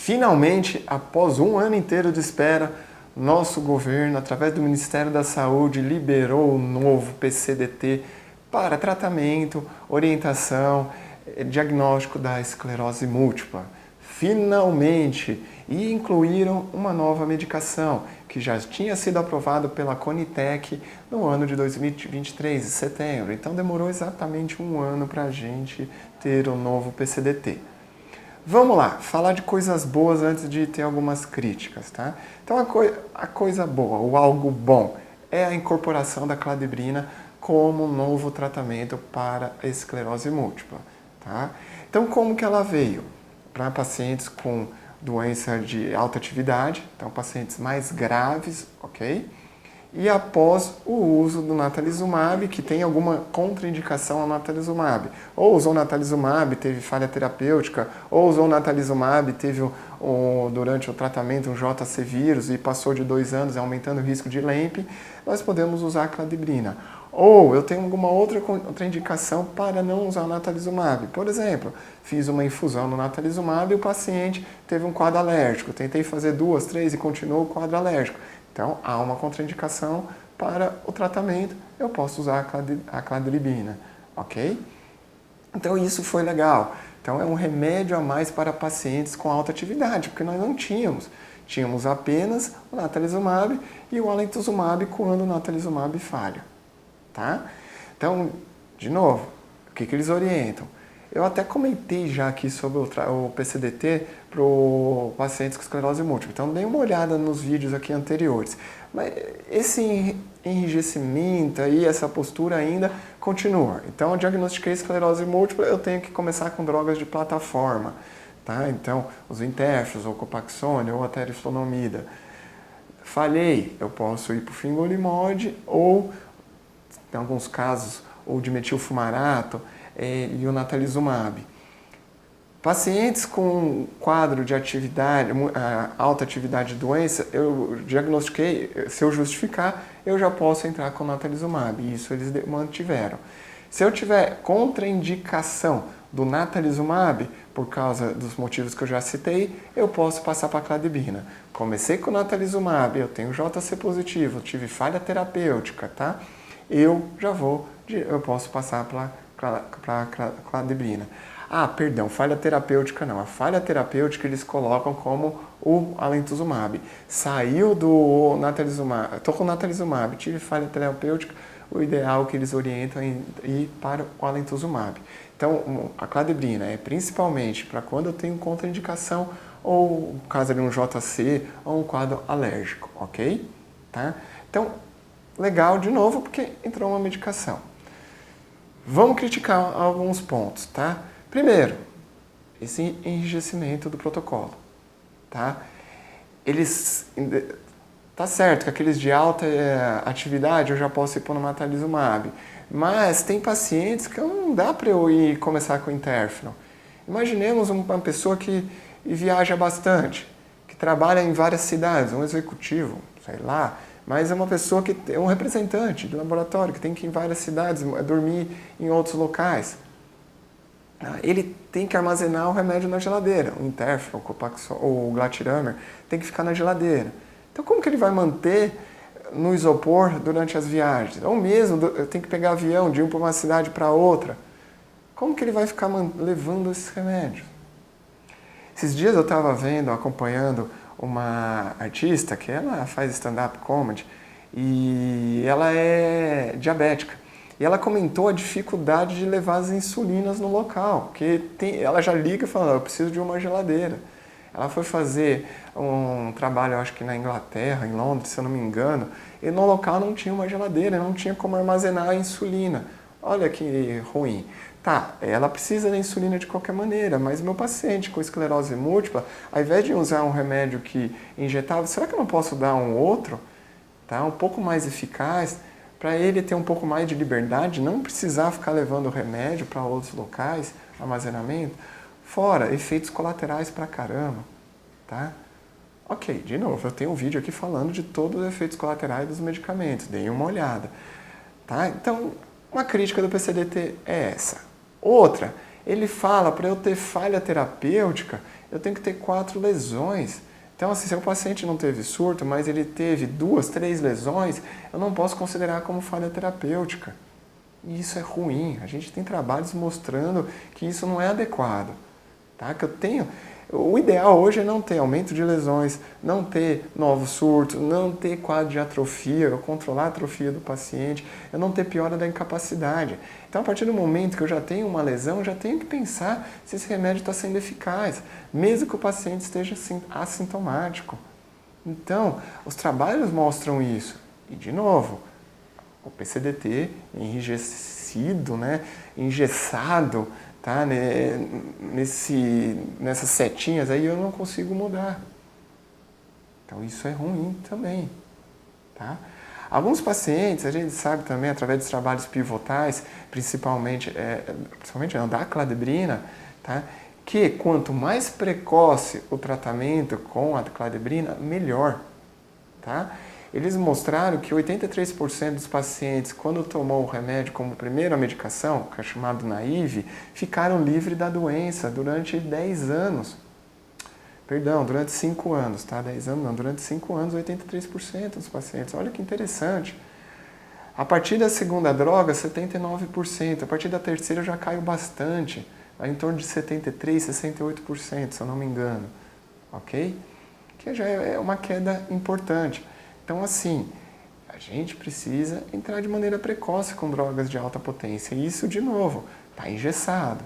Finalmente, após um ano inteiro de espera, nosso governo, através do Ministério da Saúde, liberou o novo PCDT para tratamento, orientação, diagnóstico da esclerose múltipla. Finalmente! E incluíram uma nova medicação, que já tinha sido aprovada pela Conitec no ano de 2023, em setembro. Então demorou exatamente um ano para a gente ter o novo PCDT. Vamos lá, falar de coisas boas antes de ter algumas críticas, tá? Então a coisa boa, o algo bom, é a incorporação da cladebrina como um novo tratamento para a esclerose múltipla, tá? Então como que ela veio? Para pacientes com doença de alta atividade, então pacientes mais graves, ok? E após o uso do natalizumab, que tem alguma contraindicação ao natalizumab. Ou usou natalizumab, teve falha terapêutica, ou usou natalizumab, teve durante o tratamento um JC vírus e passou de 2 anos, aumentando o risco de LEMP, nós podemos usar a cladebrina. Ou eu tenho alguma outra contraindicação para não usar o natalizumab. Por exemplo, fiz uma infusão no natalizumab e o paciente teve um quadro alérgico. Tentei fazer 2, 3 e continuou o quadro alérgico. Então, há uma contraindicação para o tratamento, eu posso usar a cladebrina, ok? Então, isso foi legal. Então, é um remédio a mais para pacientes com alta atividade, porque nós não tínhamos. Tínhamos apenas o natalizumab e o alentuzumab quando o natalizumab falha, tá? Então, de novo, o que eles orientam? Eu até comentei já aqui sobre o PCDT para pacientes com esclerose múltipla, então dê uma olhada nos vídeos aqui anteriores. Mas esse enrijecimento e essa postura ainda continua. Então, eu diagnostiquei esclerose múltipla, eu tenho que começar com drogas de plataforma, tá? Então, os interferons, ou Copaxone, ou a teriflunomida. Falhei, eu posso ir para o fingolimod ou, em alguns casos, o dimetilfumarato, e o natalizumab. Pacientes com quadro de atividade, alta atividade de doença, eu diagnostiquei, se eu justificar, eu já posso entrar com o natalizumab. Isso eles mantiveram. Se eu tiver contraindicação do natalizumab, por causa dos motivos que eu já citei, eu posso passar para a cladebrina. Comecei com o natalizumab, eu tenho JC positivo, tive falha terapêutica, tá? Eu posso passar para a cladebrina. Ah, perdão, falha terapêutica não. A falha terapêutica eles colocam como o alentuzumab. Saiu do natalizumab, estou com o natalizumab, tive falha terapêutica, o ideal que eles orientam é ir para o alentuzumab. Então, a cladebrina é principalmente para quando eu tenho contraindicação ou caso de um JC ou um quadro alérgico, ok? Tá? Então, legal de novo porque entrou uma medicação. Vamos criticar alguns pontos, tá? Primeiro, esse enrijecimento do protocolo, tá? Tá certo que aqueles de alta atividade eu já posso ir para o natalizumab, mas tem pacientes que não dá para eu ir começar com interferon. Imaginemos uma pessoa que viaja bastante, que trabalha em várias cidades, um executivo, sei lá, mas é uma pessoa que é um representante de laboratório, que tem que ir em várias cidades, dormir em outros locais. Ele tem que armazenar o remédio na geladeira. O interferon, o Copaxone, o Glatiramer, tem que ficar na geladeira. Então, como que ele vai manter no isopor durante as viagens? Ou mesmo, eu tenho que pegar avião de ir para uma cidade para outra. Como que ele vai ficar levando esses remédios? Esses dias eu estava acompanhando uma artista que ela faz stand-up comedy e ela é diabética. E ela comentou a dificuldade de levar as insulinas no local, porque ela já liga e fala, eu preciso de uma geladeira. Ela foi fazer um trabalho, acho que na Inglaterra, em Londres, se eu não me engano, e no local não tinha uma geladeira, não tinha como armazenar a insulina. Olha que ruim. Tá, ela precisa da insulina de qualquer maneira, mas meu paciente com esclerose múltipla, ao invés de usar um remédio que injetável, será que eu não posso dar um outro, tá, um pouco mais eficaz, para ele ter um pouco mais de liberdade, não precisar ficar levando o remédio para outros locais, armazenamento? Fora, efeitos colaterais pra caramba, tá? Ok, de novo, eu tenho um vídeo aqui falando de todos os efeitos colaterais dos medicamentos, deem uma olhada, tá? Então, uma crítica do PCDT é essa. Outra, ele fala para eu ter falha terapêutica, eu tenho que ter 4 lesões. Então, assim, se o paciente não teve surto, mas ele teve 2, 3 lesões, eu não posso considerar como falha terapêutica. E isso é ruim. A gente tem trabalhos mostrando que isso não é adequado. Tá? O ideal hoje é não ter aumento de lesões, não ter novos surtos, não ter quadro de atrofia, eu controlar a atrofia do paciente, eu não ter piora da incapacidade. Então, a partir do momento que eu já tenho uma lesão, eu já tenho que pensar se esse remédio está sendo eficaz, mesmo que o paciente esteja assintomático. Então, os trabalhos mostram isso. E, de novo, o PCDT enrijecido, né, engessado, tá? Nessas setinhas aí eu não consigo mudar. Então isso é ruim também. Tá? Alguns pacientes, a gente sabe também, através dos trabalhos pivotais, principalmente da cladebrina, tá? Que quanto mais precoce o tratamento com a cladebrina, melhor. Tá? Eles mostraram que 83% dos pacientes, quando tomou o remédio como primeira medicação, que é chamado naive, ficaram livres da doença durante 10 anos. Perdão, durante 5 anos, tá? 10 anos não, durante 5 anos, 83% dos pacientes. Olha que interessante. A partir da segunda droga, 79%. A partir da terceira já caiu bastante. Vai em torno de 73%, 68%, se eu não me engano. Ok? Que já é uma queda importante. Então, assim, a gente precisa entrar de maneira precoce com drogas de alta potência. E isso, de novo, está engessado.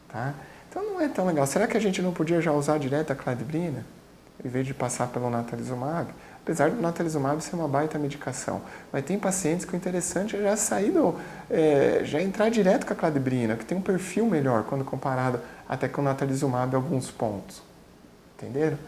Tá? Então, não é tão legal. Será que a gente não podia já usar direto a cladebrina, em vez de passar pelo natalizumab? Apesar do natalizumab ser uma baita medicação. Mas tem pacientes que o interessante é já sair já entrar direto com a cladebrina, que tem um perfil melhor quando comparado até com o natalizumab em alguns pontos. Entenderam?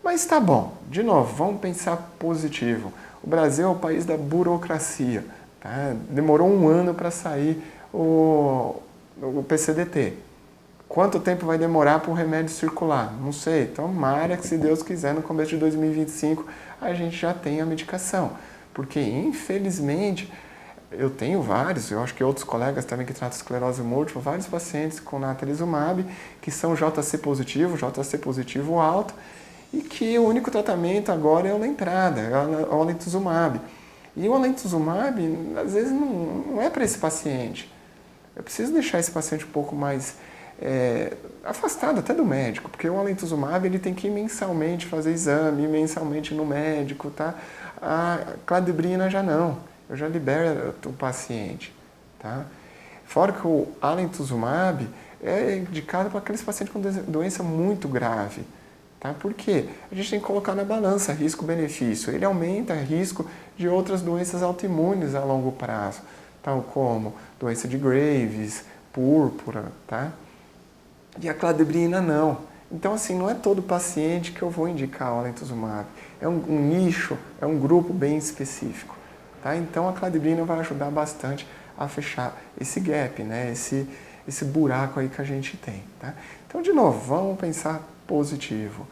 Mas tá bom, de novo, vamos pensar positivo. O Brasil é o país da burocracia. Tá? Demorou 1 ano para sair o PCDT. Quanto tempo vai demorar para o remédio circular? Não sei. Tomara que, se Deus quiser, no começo de 2025, a gente já tenha a medicação. Porque, infelizmente, eu tenho vários, eu acho que outros colegas também que tratam esclerose múltipla, vários pacientes com natalizumab que são JC positivo alto, e que o único tratamento agora é o na entrada, é o alentuzumab. E o alentuzumab, às vezes, não é para esse paciente. Eu preciso deixar esse paciente um pouco mais afastado até do médico, porque o alentuzumab ele tem que ir mensalmente fazer exame, ir mensalmente no médico, tá? A cladebrina já não, eu já libero o paciente, tá? Fora que o alentuzumab é indicado para aqueles pacientes com doença muito grave. Tá? Por quê? A gente tem que colocar na balança risco-benefício. Ele aumenta o risco de outras doenças autoimunes a longo prazo, tal como doença de Graves, púrpura, tá? E a cladebrina não. Então, assim, não é todo paciente que eu vou indicar o alentuzumab. É um nicho, é um grupo bem específico. Tá? Então, a cladebrina vai ajudar bastante a fechar esse gap, né? Esse buraco aí que a gente tem. Tá? Então, de novo, vamos pensar positivo.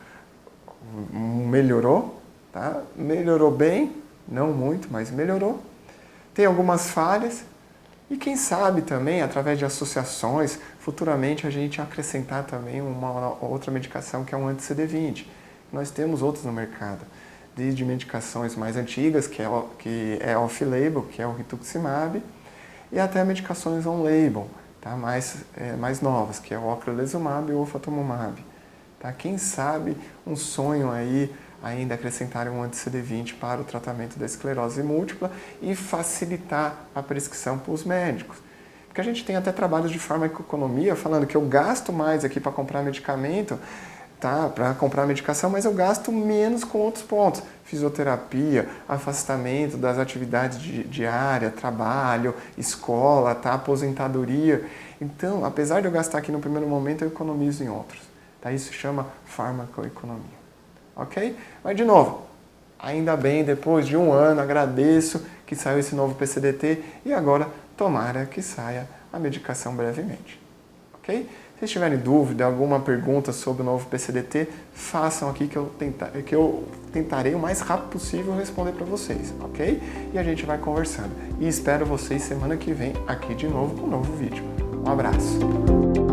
Melhorou, tá? Melhorou bem, não muito, mas melhorou. Tem algumas falhas e quem sabe também, através de associações, futuramente a gente acrescentar também uma outra medicação que é um anti-CD20. Nós temos outros no mercado, desde medicações mais antigas, que é off-label, que é o rituximab, e até medicações on-label, tá? mais novas, que é o ocrelizumab e o ofatumumab. Tá? Quem sabe um sonho aí ainda acrescentar um anti-CD20 para o tratamento da esclerose múltipla e facilitar a prescrição para os médicos. Porque a gente tem até trabalhos de farmacoeconomia falando que eu gasto mais aqui para comprar medicamento, tá? Para comprar medicação, mas eu gasto menos com outros pontos. Fisioterapia, afastamento das atividades diárias, trabalho, escola, tá? Aposentadoria. Então, apesar de eu gastar aqui no primeiro momento, eu economizo em outros. Tá? Isso se chama farmacoeconomia. Ok? Mas, de novo, ainda bem, depois de 1 ano, agradeço que saiu esse novo PCDT e agora tomara que saia a medicação brevemente. Ok? Se vocês tiverem dúvida, alguma pergunta sobre o novo PCDT, façam aqui que eu tentarei o mais rápido possível responder para vocês, ok? E a gente vai conversando. E espero vocês semana que vem aqui de novo com um novo vídeo. Um abraço!